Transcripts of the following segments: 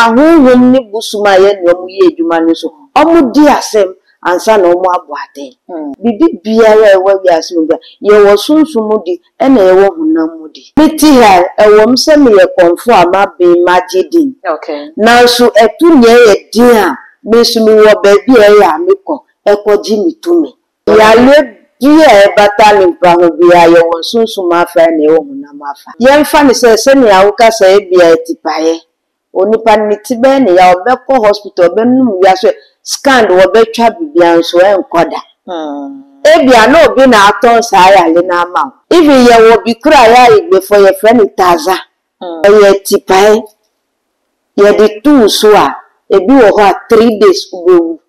ahonhom ni busuma ye ne omu ye adwuma no so omu di asem ansa na omu aboaden bibi biara ewa wiase mu bia ye wo sunsumu di ena ye wo honam mu di meti ha ewo mse me ye konfo ama be magidin Okay. na so etu nye ye din a me so me wo ba bi e ya me ko ekoji mi tumi ya le die batali mpaho bia ye wo sunsumu afa na ye wo honam afa ye mfa ne se ne ya wo kasa e bia etipaye onipa ni tibe ne ya obekọ hospital benum wiase scan wo betwa bibia nso enkoda ebia na obi na aton saa ya le na ama even ye wo bi kura ya igbe for your friend taza ye tipae ye de tu so a ebi wo ho 3 days ubewu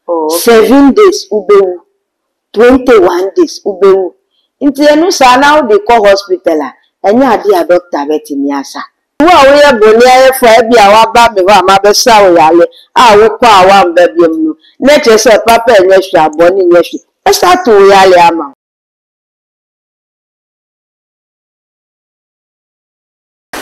7 days ubewu 21 days ubewu nti enu saa na wo de ko hospital a enya ade a doctor betimi asa wa we boni aye fo e bia wa ba me wa ma be sa wo yale a wo kwa wa mba biem no na che se papa enye hwe aboni nye hwe e start wo yale ama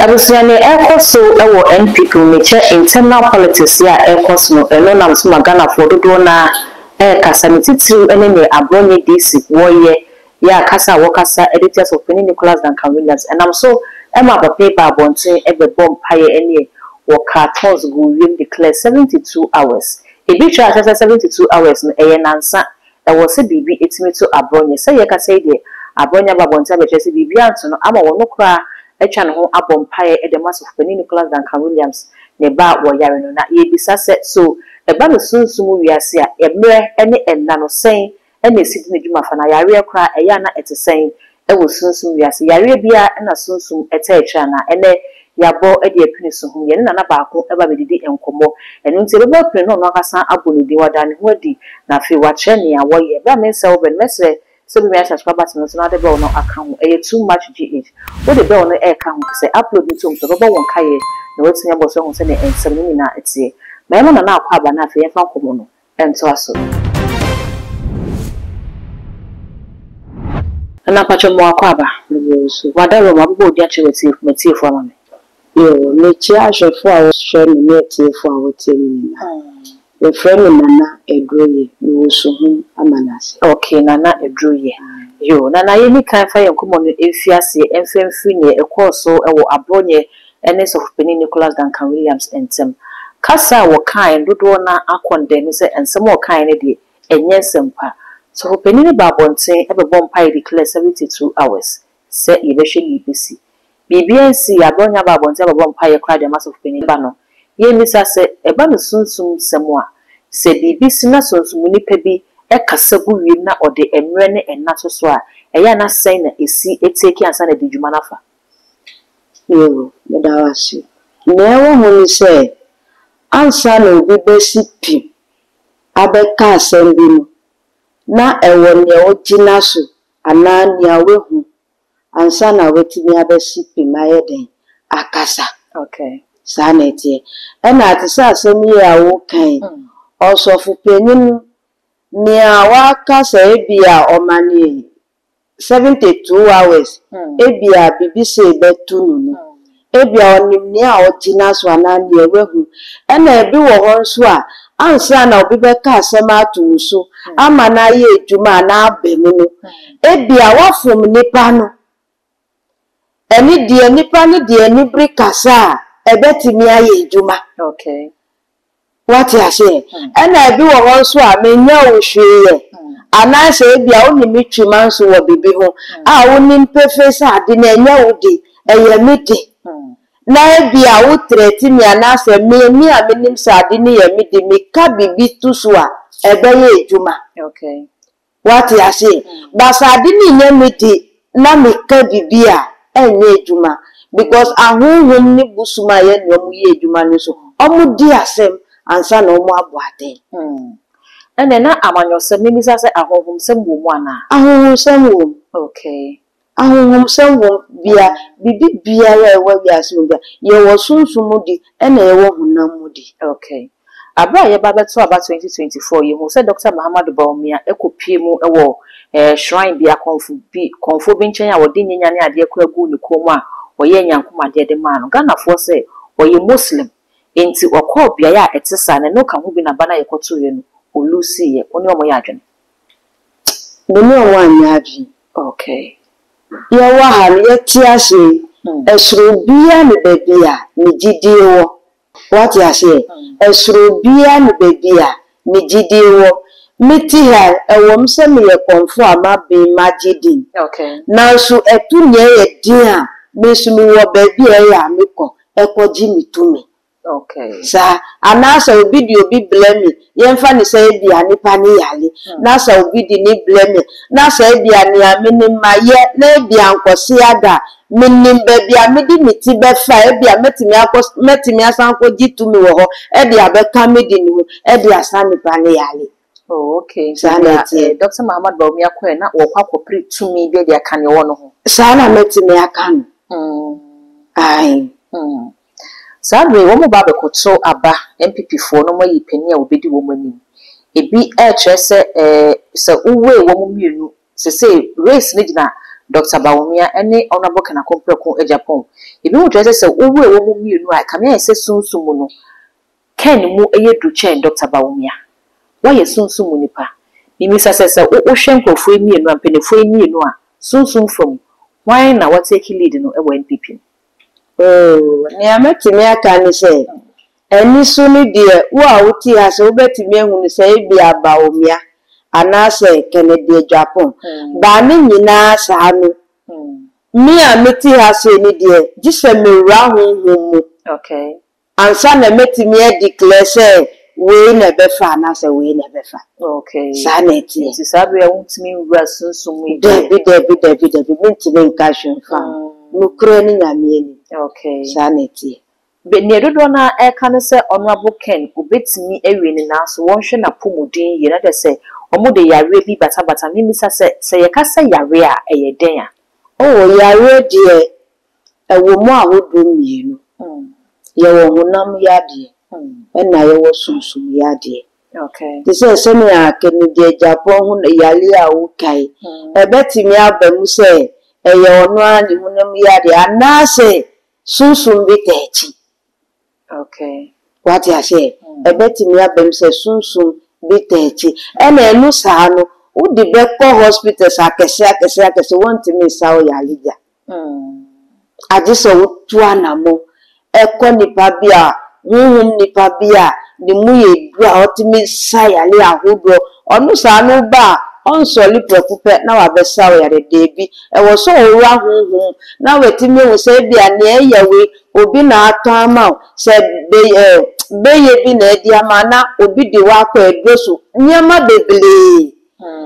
Abusuane ekoso ewo NPP meche internal politics ya ekoso no eno na mso magana fo dodo na kasa mititiru ene ne Abronye DC woye ya kasa wokasa editors of Penny Nicholas Duncan Williams and I'm so Emma paper abontin ebe bomb paye ene wo cartons go win declare 72 hours e bi try 72 hours no eye nansa e wo se bibi etimi to Abronye say ye kasa ide Abronye babontin be chese bibi anto no ama wo no kra etwa ne ho abompaye e de mass of Penny Nicholas Duncan Williams ne ba wo yare no na ye bisa se so e ba no sunsumu wiase a emre ene enna no sen ene sidi ne dwuma fa na yare kra e ya na etesen e wo sunsumu wiase yare bia na sunsum eta etwa na ene yabo e de apini so hu ye na na baako e ba bedidi enkomo eno nti be ba pini no no kasa abonidi wada ne ho di na fe wa kye ne awo ye ba me se wo ben mesre so be subscribers no na de be no account e too much gh wo de be no e ka ho se upload ni to be won kaye na wetin yabo so ho se ne ensem ni na etie ma na na akwa aba na fe ye fa komo no ento aso na pacho mo akwa aba so wada ro ma bo di ache wetie metie fo ama me yo me chi ahwefo a hwe me metie fo a wotie ni the friend Nana Abronye no so hu amanase okay Nana Abronye yo Nana ye ni kan fa ye komo no efiase emfemfi ne ekoso ewo Abronye ene of Penny Nicholas Duncan Williams entem kasa wo kan dodo na akondem se ensem wo kan ne de enye sempa so Penny ne babonten ebe bompai declare 72 hours se ye be hwe libisi BBNC Abronye babonten ebe bompai kra de mass of Penny ba no ye misa se eba no sunsum semwa se bibisi na sunsum nipa bi e kasa gu wi na ode emre ne enna so a eya na sen na esi eteki ansa na dijuma nafa yo me da wasi na wo hu ni se ansa na obi besi pi abeka asem bi no na ewo ne ogina so ana nia wehu ansa na wetimi abesi pi mayeden akasa okay sanete ena atisa asem yi awo kan osofu penin ni awaka sa ebia omani 72 hours ebia bibise betunu no ebia onim ni a ogina so anani ewehu ena ebi wo ho nso a ansa na obi beka asem atu so ama na ye edwuma na abemu no ebia wafom nipa no eni die nipa ni die ni brikasa ebetimi aye edwuma okay what you say ena ebi wo ho nso a menya wo hweye ana se bia wo ni mitwima nso wo bibi ho a wo ni mpefesa ade na enya wo di eye midi na bia wo treti mi ana se mi a menim sa ade ni ye midi mi ka bibi tu so a ebe ye edwuma okay what you say basa ade ni nya midi na mi ka bibi a enye edwuma because ahunhum ni busuma ye ni omu ye edwuma ni so omu di asem ansa na omu aboate ene na amanyosem ni bisa se ahonhom sem wo mu ana ahunhum sem wo okay ahunhum sem wo bia bibi bia ya ewa bia sem bia ye wo sunsumu di ena ye wo hunam mu di okay abra ye ba beto aba 2024 ye hu se Dr. Muhammadu Bawumia ekopie mu ewo shrine bia konfo bi nchen ya wodi nyanya ne ade kwa gu ne komu a oye nyankoma de ma no Ghana fo se oye muslim enti okọ bia ya etesa na no ka ho bi na bana ye koto ye no olusi ye oni omo ya adwen no no wan ya adwen okay ye wa ha ye ti ase esuro bia ne bebia ne gidie wo what ya say esuro bia ne bebia ne gidie wo miti ha ewom se me ye konfo ama be magidin okay na so etu nye ye din a me so me wo bebia ya mekọ ekoji mitumi okay sa anasa obi di obi blame yemfa ne say bia nipa ne yale na sa obi di ni blame na sa bia ne amene maye na bia nkwose ada menim bebia medi miti be fa bia metimi asanko gitumi wo ho e bia be ka medi ni ho e bia sa nipa ne yale oh okay so Dr. Muhammad Bawumia ko na wo kwa kopri tumi be dia kan wo no ho sa na metimi aka no ai Sadwe wo mo ba be koto aba MPP fo no mayi pani a obedi wo mani ebi e kire se uwe wo mo mienu se race ne gina Dr. Bawumia ene honorable kana kompreko e Japan ebi wo kire se uwe wo mo mienu a kamia se sunsumu no ken mu eye du chen Dr. Bawumia wo ye sunsumu nipa mimi se wo hwenkofo mienu ampenefo mienu a sunsum from why na what take lead no e wo NPP oh ni ametimi aka ni se eni so ni de wo a wuti ha se wo betimi ehunu se bia Bawumia anase Kennedy Japan ba ni nyina sa no mi a meti ha se ni de gise mewura honhom okay ansa na metimi e declare se we na be fa na se we na be fa okay sa na ti ti sabe wuntimi wura sunsun mu de mentimi nka hwen fa no kura ni nyame ni okay sa na ti be ne dodo na e kan se honorable Ken obetimi ewe ni na so won hwe na pomodin ye na de se omo de yare bi bata mimi se ye ka se yare a eye den a oh yare de ewo mu ahodo mienu ye wo honam yade na ye wo sunsum yade okay ti se me a Kennedy Japan hu na yale a wo kai ebetimi abamu se eye ono ani honam yade anase sunsum bi techi okay what ya say ebetimi abam se sunsum bi techi ena enu sa no udi be ko hospital sa akese want me sa o yalija aje so wutu anamo eko nipa bia huhum nipa bia ni mu ye du a otimi sa yale ahodo onu sa no ba onsoli propupe na wa be sa o yare debi e wo so owura huhum na wetimi wo se bia ne eyewe obi na ato ama se beye bi na edi ama na obi di wa kwa edoso nyama bebele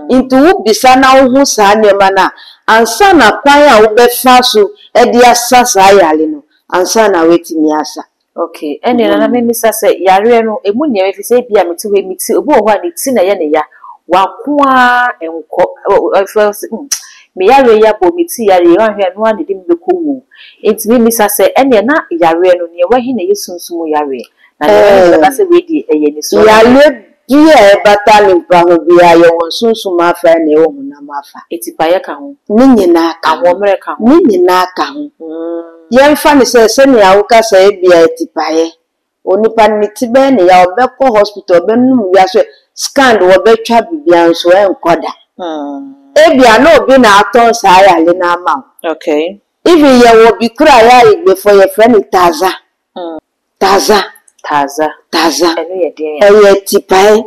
into wo bisa na wo hu sa nyama na ansa na kwan a wo be fa so edi asasa yale no ansa na wetimi asa okay ene na mimi sase yare no emu ne efi se bia meti we meti obi ho ani ti na ye ne ya wakoa enko me yare ya bo meti yare ya hwe no ade dim be kowu enti mimi sase ene na yare no ne wahi na yesunsum yare na ne ba se we di eye ni so yale die batali mpaho bia ye won sunsum afa na e wo hunam afa etipaye ka ho ni nyina ka ho mere ka ho ni nyina ka ho yemfa ni se ne ya wo ka se bia etipaye onipa ni tibe ne ya obekọ hospital be num ya so scan wo betwa bibia nso enkoda ebia na obi na aton sa yale na ama okay even ye wo bi kura ya igbe for your friend taza ene ye den ye tipaye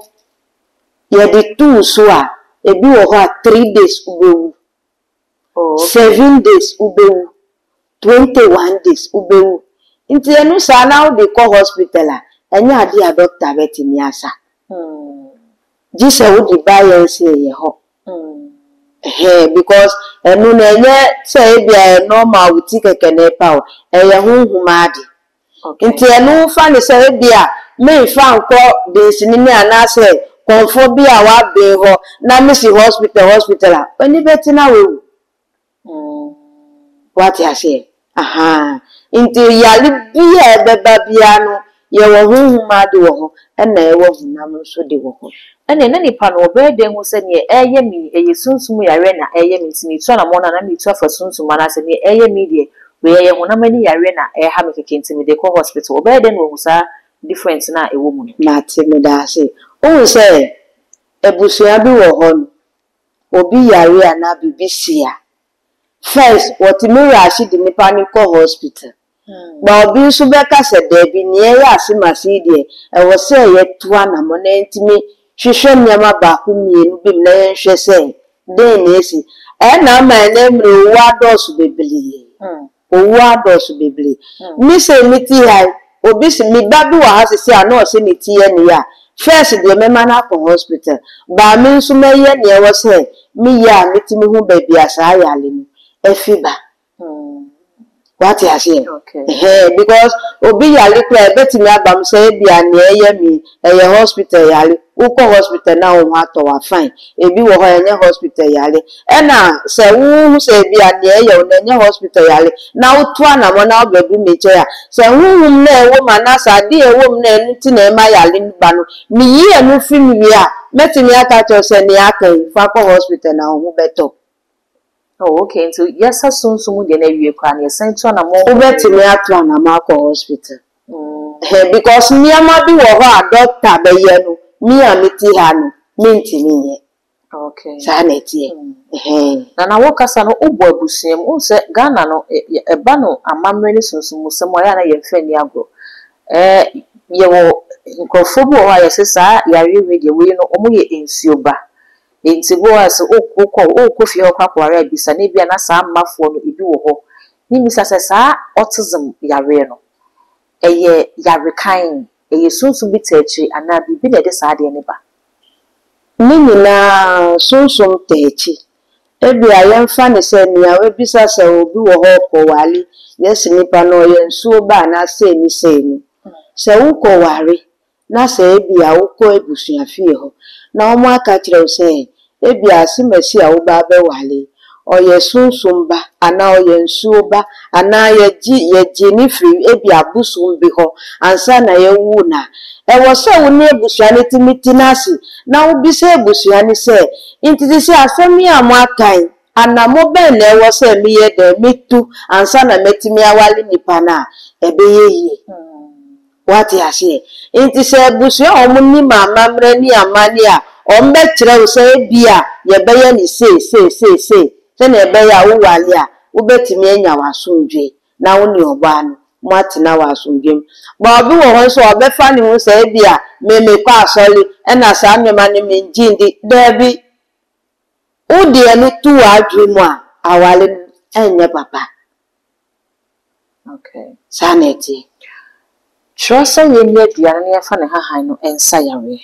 ye di tu so a ebi wo ho 3 days ubewu 7 days ubewu 21 days ubewu nti enu sa na wo de ko hospital a enya ade a doctor betimi asa jise wo di ba ye se ye ho because enu na enye se bia normal wuti keke na pa o eye hunhuma ade nti enu fa ni se bia me fa nko de sinini anase konfo bia wa be ho na me si hospital a oni beti na we what ya say aha nti yali bia beba bia no ye wo hunhuma ade wo ho na ye wo hunam so de wo ho ene na nipa no obede hu se ne eye mi eye sunsum yare na eye mi timi tu na mo na mi tu afa sunsum na se ne eye mi de we eye hu na mani yare na ha me keke ntimi de ko hospital obede no hu sa difference na ewo mu. Mate me da se. O say ebusua bi wo ho no. Obi yare ana bibisia. First, what me rashi di nipa ni ko hospital. Ba obi nso beka se da bi ne ya asimasi de e wo se ye toa na mo na ntimi hwehwe nyama ba ko mienu bi na hwehwe se den na esi e na ma na mre wo adosu bebele owo adosu bebele mi se mi ti hai obi se mi ba bi wa ha se ana o se ni ti ye ni ya first de me ma na ko hospital ba mi nso me ye ne e wo se mi ya mi ti mi hu ba bi asa ya le ni e fi ba what you say? Okay. Because obi yali kra betimi abam say bia na eye mi eye hospital yali uko hospital na o ha to wa fine ebi wo ho enye hospital yali e na say wu say bia na eye o na enye hospital yali na utu ana mo na obedu meche ya say wu na ewo manasa de ewo na enu ti na ma yali ba no mi yi enu fi mi wi a metimi aka cho say ni akan fa ko hospital na o hu beto. Oh, okay. So yes, as soon as we na wie kwa na sent to na mo ubetimi atu na ma ko hospital. Because me ama bi wo ho a doctor be ye no me amiti ha no me ntimi ye. Okay. Sa na tie. Na wo kasa no obo abusuam o se Ghana no e ba no amamre ni sunsun se mo ya na ye mfa ni agro. Ye wo nkofo bi wo ha ye se sa yare we de we no omo ye ensuo ba. Enti bo as okọ fi ho kwakwara bisa na bia na sa mmafo no ebi wo ho ni misa se sa autism yare no eye yare kan eye sunsun bi techi ana bibi na de sa de ne ba ni na sunsun techi ebi ayemfa ne se ni awe bisa se obi wo ho ko wale yes nipa no ye nsuo ba na se ni se wo ko ware na se ebi a wo ko ebusua fie ho na omo aka kire se ebi asimesi a wo ba be wale oye sunsumba ana oye nsuoba ana ye ji ni free ebi abusun bi ho ansa na ye wu na e wo se wo ne ebusua ne timiti nasi na wo bi se ebusua ne se intiti se afemi amakan ana mo be na e wo se mi ye de mitu ansa na metimi awale nipa na ebe ye what you say inti se ebusua o mu ni mama mre ni amani a o mbe kire wo se bia ye be ye ni se se na ebe ya wo wale a wo betimi anya wasundwe na wo ni oba no mo atina wasundwe ba obi wo ho so obe fa ni wo se bia me kwa asoli e na sa nwema ni me njindi debi udi eni tu adwe mu a awale enye papa. Okay. Sanity. Trust ye ni aduane ne yafa ne hahan no ensa yare.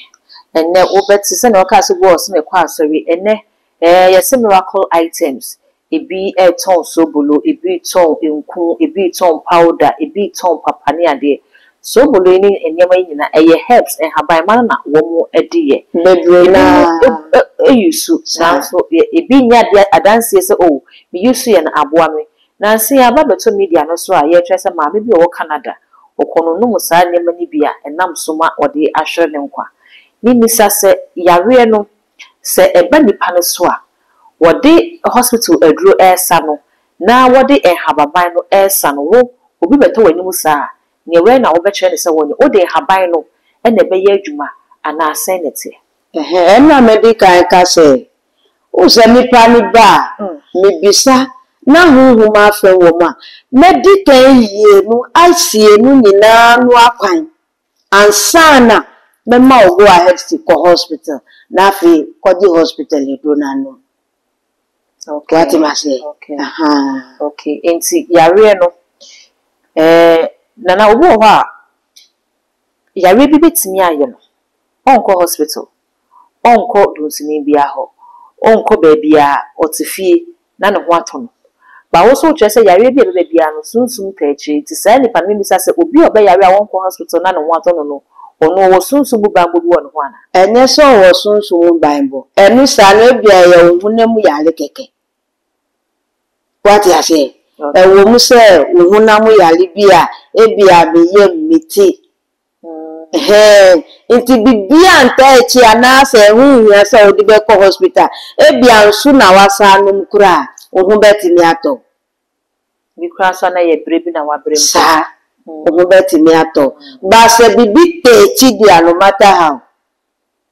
Enne obeti se na okase go ose me kwa asori enne yesi miracle items ebi ton sobolo ebi ton enku ebi ton powder ebi ton papane ade sobolo ni enyema nyina eye herbs en haban man na wo mo ediye Bebre na eyusu sanso ebi nya de adanse se o me yusu ye na aboa me na nsi aba beto media no so a ye twese ma be bi wo Canada okono no musa nyema ni bia enam soma ode ahwere ne nkwa ni misa se yare no se eba nipa no so a wode hospital aduro esa no na wode hababan no esa no wo obi beto wani musa ne we na wo be kire ne se woni ode haban no e na be ye adwuma ana senete na medical ka se o se nipa ni ba me bisa na huhuma afa wo ma medical yie no asie no nyina no akwan ansana me ma go ahead to hospital na fi kodi hospital do na no. Okay. What am I say? Okay. Okay. Enti yare no na obo ho a yare bi betimi aye no onko hospital onko donsini bia ho onko ba bia otifie na ne ho ato no ba wo so twese yare bi be bia no sunsun tachi ti sai ni pan mi sa se obi oba yare a onko hospital na ne ho ato no no ono wo sunsun bu bambo bi won ho ana enye so wo sunsun bambo enu sa na bia ya wo nam yare keke. What you say? E wo mu se wo hunam yare bia e bia be ye miti inti bibia nta echi ana se hu ya se odi be ko hospital e bia nsu na wasa num kura wo hu betimi ato mi kura so na ye brebi na wa brem sa Oho betimi ato. Ba se bibi techi dia no matter how.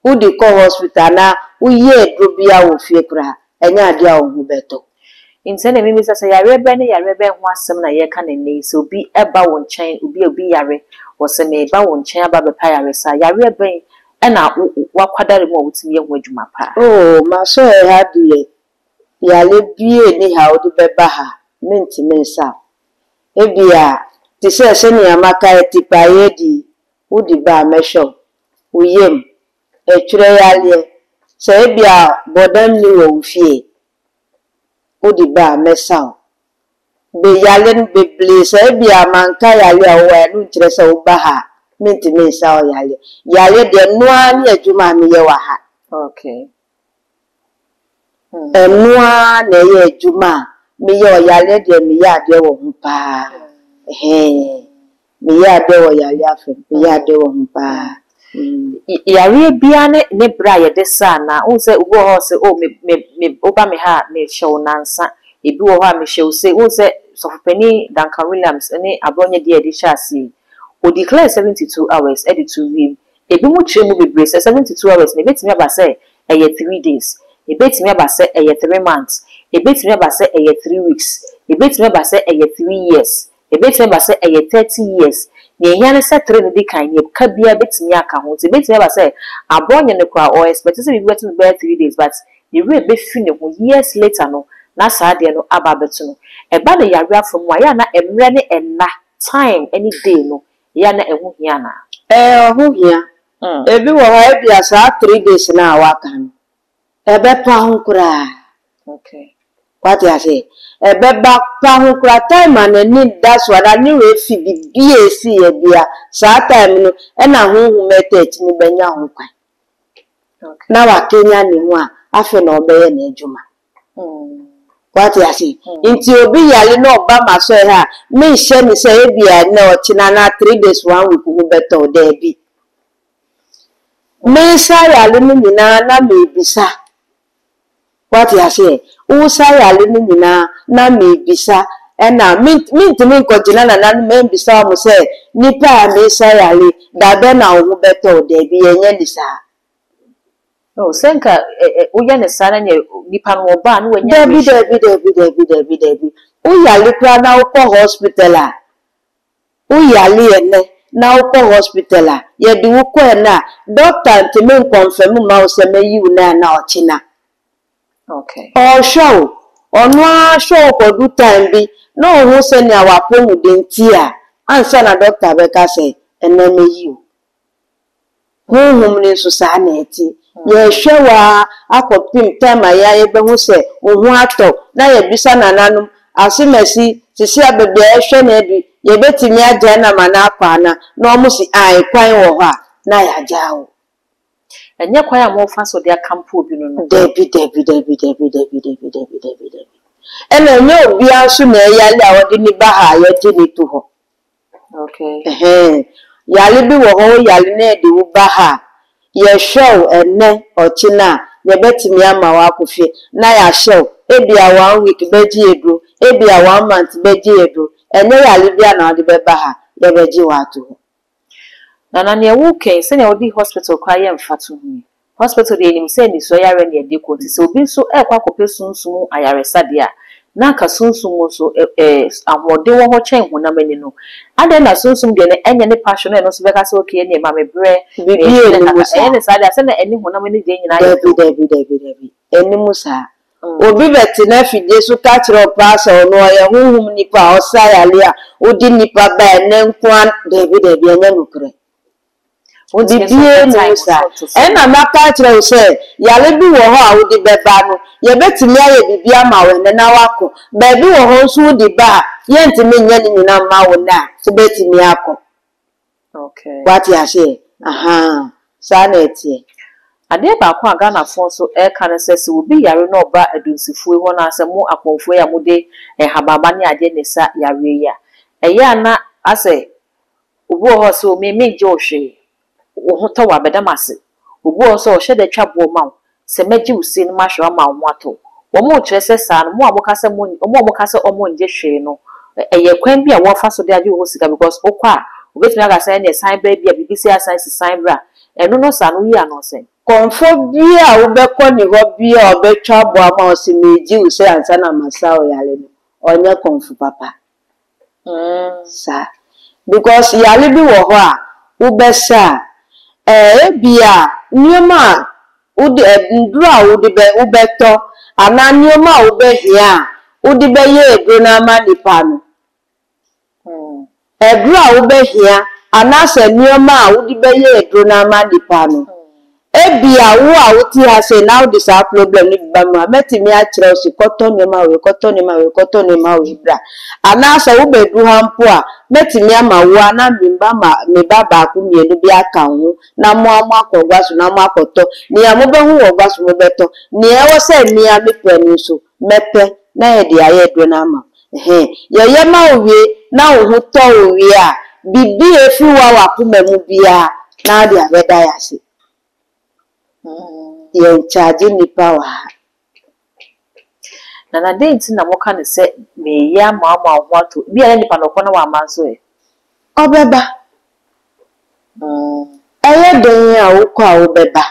Who dey call hospital na uye drobia wo fie kra. Enya ade a oho beto. Intene mimi sasa yare be ne yare be ho asem na ye ka ne nei so bi eba wo nchen obi yare wo se me eba wo nchen aba be pa yare sa yare be e na wakwadare mo wutimi ye ho adwuma pa. Oh, ma so e ha die. Yale bie ni ha odi be ba ha. Menti mensa. Ebia ti se ni amaka etipa ye di udi ba mesho. Uyem etwere yale. Se ebia bodam ni wo fie. Udi ba mesa. Be yale be place ebia manka yale awo enu kyerɛ sɛ wo ba ha menti mensa o yale de noa ne adwuma me ye wa ha. Okay. Noa na ye adwuma me ye o yale de me ye ade wo ho pa. Me ye ade wo yale afem me ye ade wo ho pa. Yare bia ne bra ye de sa na wo se ubo ho se o me oba me ha me hyew nansa ebi wo ho a me hyew se wo se sofopani Duncan Williams ne Abronye de edi hyase o declare 72 hours edit to him ebi mu kire mu bebre se 72 hours ne betimi aba se eye 3 days e betimi aba se eye 3 months e betimi aba se eye 3 weeks e betimi aba se eye 3 years e betimi aba se eye 30 years ne yan se 3 ne di kan ne ka bia betimi aka ho te betimi aba se Abronye ne kwa o expect se bi betu be 3 days but the way be fi ne ho years later no na saa de no aba betu no eba ne yare afom wa ya na emre ne enna time any day no ya na ehu hia na Ho hia ebi wo ha bia saa 3 days na awaka no ebe pa ho kura. okay What you say? Ebe ba pa ho kura time and ni that's what I knew if BAC e bia saa time no e na ho method ni benya ho kwan. okay Na wa Kenya ni ho a afi na obeye na adwuma. What you say? Inti obi yale na oba maso e ha me hye ni say e bia na o china na 3 days 1 week ho beto there bi. Me sa yale ni nyina na me bisa. What you say? Usa yale ni nyina na me bisa na minti min ko jina na me bisa mo say nipa me sa yale da be na ho beto there bi enye ni sa. no senka uya ne sana nye nipa no oba no wanya Debi. Uyale kra na uko hospital a. Uyale ene na uko hospital a. Ye di uko na doctor ntimi confirm ma o se meyi na ochina. okay O show. Onu a show ko du time bi no ho se ni awapo mu de nti a. Ansa na doctor be ka se ene meyi o. Honhom ni so sa na eti. Ye hwewa akopim tema ya ye be hu se ohu ato na ye bisa nananum asimesi sisi abebe hwe na edu ye betimi agya na mana akwa na omusi ai kwan wo ho a na ya jawo enye kwa ya mo fa so de akampo obi no debi ena enye obi aso na yale a wodi ni ba ha ye ti ni to ho okay yale bi wo ho yale na de wo ba ha ye show ene ochina ye betimi ama wa akofie na ya show ebia 1 week beji edu ebia 1 month beji edu enye yale bia na odi be ba ha ye beji wa to na ne wo ken se ne odi hospital kwa ye mfato hu hospital de enim se ni so yare ne de ko ti se obi so ekwa kopesunsun ayaresa de a na ka sunsun so ahode wo ho chen hunam ani no ade na sunsun de ne enye ne passion no so be ka se okay ne ma me bre bibi eni musa ene sa de se na eni hunam ani de nyina debi eni musa obi beti na fide so ka kire opasa ono ya huhum nipa osa yale a odi nipa ba ne nkwan debi enye nukre Bibie ni sa ena maka kire wo se yale bi wo ho a wo di beba no ye betimi aye bibia ma wo ne na wako ba bi wo ho so di ba ye ntimi nya ni nyina ma wo na so betimi akọ okay what you say sa na etie ade ba kwa Ghana fo so e kan se se obi yare no ba adunsifu ho na se mu akonfo ya mu de hababa ne ade ne sa yare ya eya na ase obi ho so me je ohwe wo to wa bedamase obi ho so hye de twabo ma se maji usi no ma hwe ma wo ato wo mo kire se sa no mo amoka se mo nje hwe no ye kwan bi a wo fa so de age wo sika because okwa obetumi aga say na sign bra bi a bibisi asan si sign bra eno no sa no yi anose Komfo bia wo bekọ ni ho bia obetwa boa ma osimeji wo se ansa na masa o yale no onye komfo papa sa because yale bi wo ho a wo besa bia nioma wo de nduru a wo beto ana nioma wo behia wo de beye edro na ma nipa no edro a wo behia ana se nioma a wo de beye edro na ma nipa no ebia wo a wo ti ha say now this our problem ni ba ma metimi a kire o si koto ni ma we bra ana so wo bedu ha mpo a metimi ama wo ana me ba ku mienu bi aka ho na mo akogwa so na mo akoto ni ya mo be hu ogwa so mo beto ni e wo say ni a me pani so mepe na ye de aye do na ma ye ma owie na wo hu to owie a bibi efi wa ku memu bia na de abeda ya se ye charge ni power na date na mo kan se me ya ma ho ato bi ya nipa no ko na wa manso obeba aye don ya wo kwa obeba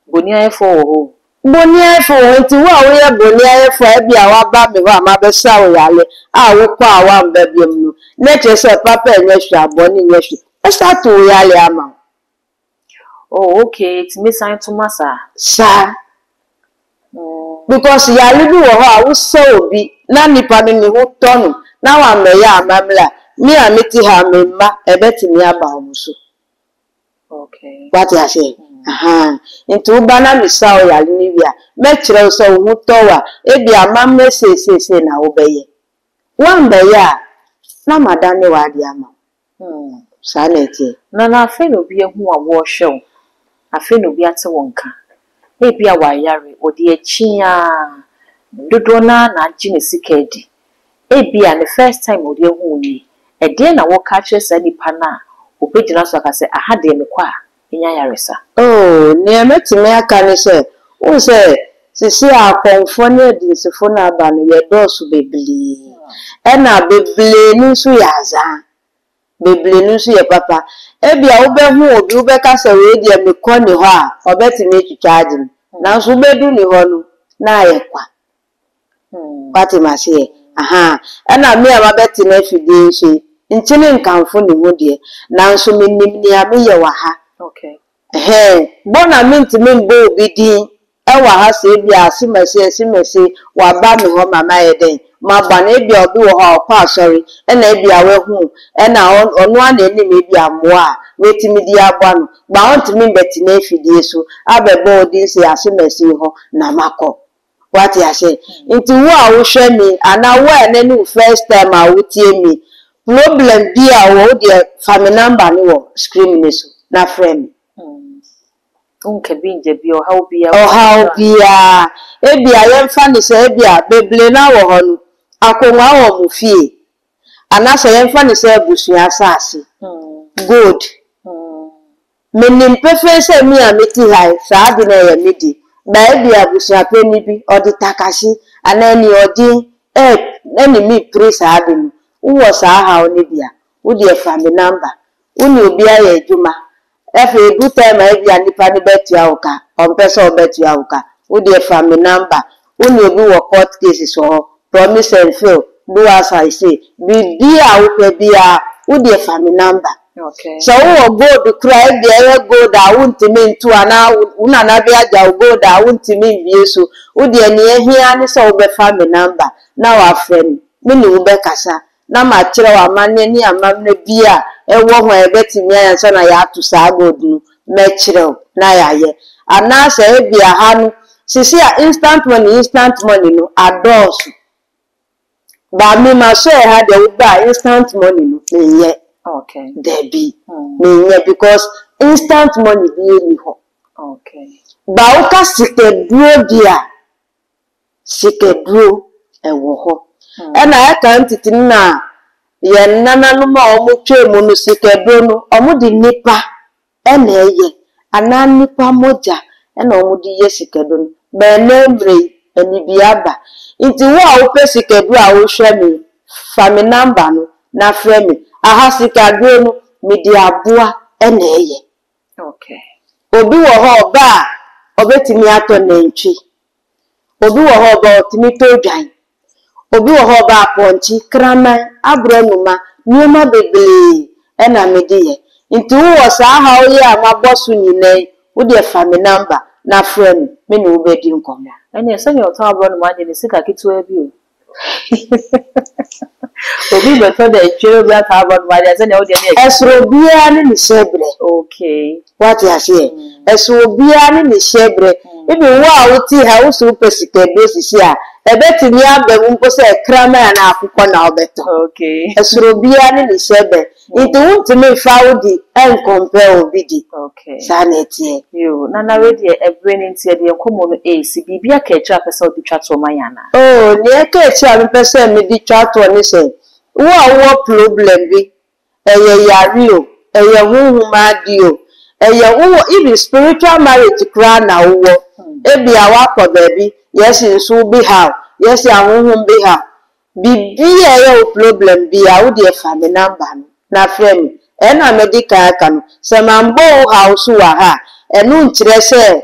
boni ayefo wo boni ayefo wo ti wa wo ye boni ayefo e bia wa ba me wa ma be sa wo yale a wo kwa wa mba biem no na che se papa enye hwa boni enye hwa e sa to yale ama. Oh, okay. It's me sign to massa. Sa. Because yali bi wo ho a wo so bi na nipa ni ho tonu na wa me ya amamla mi a meti ha me mma ebetimi aba wo so. Okay. What you say? Into bana mi sa o yali ni bia me kire so ho towa e bia mamme se na wo beye. Wan be ya na madane wa di ama. Sa na tie. Na afi no bi ehu a wo hwe. Afi no bi ate wonka. E bia wa yare odi echi a dodo na agi ne sikedi. E bia the first time odi ehu ni. E de na wo ka kire sa nipa na obegina so aka se aha de me kwa enya yaresa. Oh, ni emetime aka ni se o se sisi akonfo ne dinsefo na aba no ye dosu bebli. E na bebli ni so yaza. Bebli ni so ye papa. E bia wo be hu obi wo be ka se we de me ko ni ho a obetime twitwaje na so bedu ni ho no na ye kwa. Pati ma se e na me a mabetime fidie so nchini nkamfo ni ho de na nso menim ni a me ye wa ha. Okay. Bona minti mbo obi din e wa ha se bia asimese wa ba me ho mama ye den ma ba na bia obi wo ha kwa asori e na bia we hu e na onu a na enim bia mo a wetimi di agba no ba on timi beti na efidie so abebo odi se asimese ho na makọ what you say nti wo a wo hwe mi ana wo ene ni first time a wo tie mi problem bia wo de family number ni wo screen ni so na friend Unke binje bi o how bia e bia ye mfa ni se bia beble na wo ho no akonwa wo mu fie ana se ye mfa ni se busua asase good menim pefe se mi a meti hai sa bi na ye medi ba e bia busua pe ni bi odi takashi ana ni odi eni mi pre sa bi no wo sa ha oni bia wo de family number uni obi aye adwuma efe good time e bia nipa ni betua uka on person betua uka wo de family number uni obi wo court cases so promise and fail do as I say bi dia wo pe bia wo de family number. Okay. So wo go do cry there go da wuntimi ntu ana una na bia ja go da wuntimi wie so wo de ne ehia ne so wo be family number na wa friend me ni wo be kasa na ma kire wa manne ni amamna bia ewo ho ebetimi ayansa na ya to sa god no me kire na ya ye ana se e bia ha no sisi a instant money no adults ba mi ma share ha de wo ba instant money no ye. Okay. There be because instant money be any ho. Okay. Ba o ka sikeduro dia sikeduro ewo ho. E na e ka ntiti na ye nananom a omo twemu no sikeduro no omo di nipa e na eye ana nipa moja e na omo di ye sikeduro no ba na mre eni bi aba nti wo a wo pe sikeduro a wo hwe mi Family number no na frɛ me. Ahasika do no me di aboa na eye. Okay. Obi wo ho ba obetimi ato nantwi. Obi wo ho ba otimi to dwan. Obi wo ho ba ponchi kraman abronuma niema bebre na me di ye. Nti wo saa ha wo ye amaboso nyinai wo de family number na frɛ me ne wo bedi nkomo. Ene ese ni otan abronuma de sika kitu bi o. Obi beto de chiro bi ata abronuma de ese ne wo de ne. Esro bia ne shebre. Okay. What you say? Esro bia ne shebre. Ibi wo a wo ti ha wo so pesika do sisi a ebetimi abem mpo se krama na akukọ na obeto. Okay. Esro bia ne shebre. Nti wo ntimi fa wo di en compare obi di. Okay. Sa na tie. Yo, na ready ebre ni ntie de enkomo no si bibia ka echa pesa odi twato mayana. Oh, ni e ka echa me pesa me di twato ni se. Wo a wo problem bi. Eye yari o, eye huhuma di o. Eye wo even spiritual marriage kra na wo. Ebi awakọ baby, yes nso bi how. Yes ahuhum bi how. Bibi eye o problem bi a wo de family number no. Na frame na medical aka no se mambo house wa ha enu nkyere se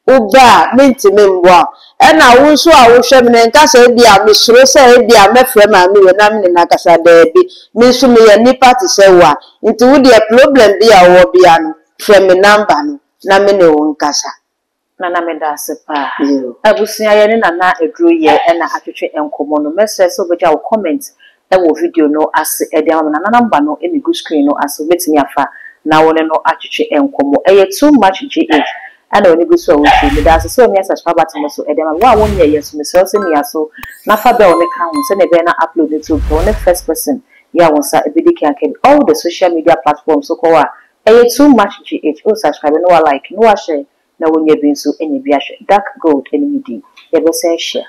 uba minti membo na wo nso a wo hwem ne nka se bia mesuro se bia mefre ma me na me na kasa da bi me nso me ya nipa te se wa nti wo de problem bi a wo bia no frame number no na me ne wo nkasa Na me da se pa abusia ye ne na eduro ye na atwetwe enkomo no message so beja wo comment wo video no ase de am na number no emi go screen no ase betimi afa na wone no atwetwe enkomo too much gh ana oni go so wo fi da ase so me subscribe button so de am wa won ye yeso me so se me aso na fa be one kan ho se ne be na upload it to one first person ya won sa ebedi kan all the social media platforms so ko wa too much gh o subscribe no like no share na won ye bi so enya bi ahwe dark gold enemy di ye be say share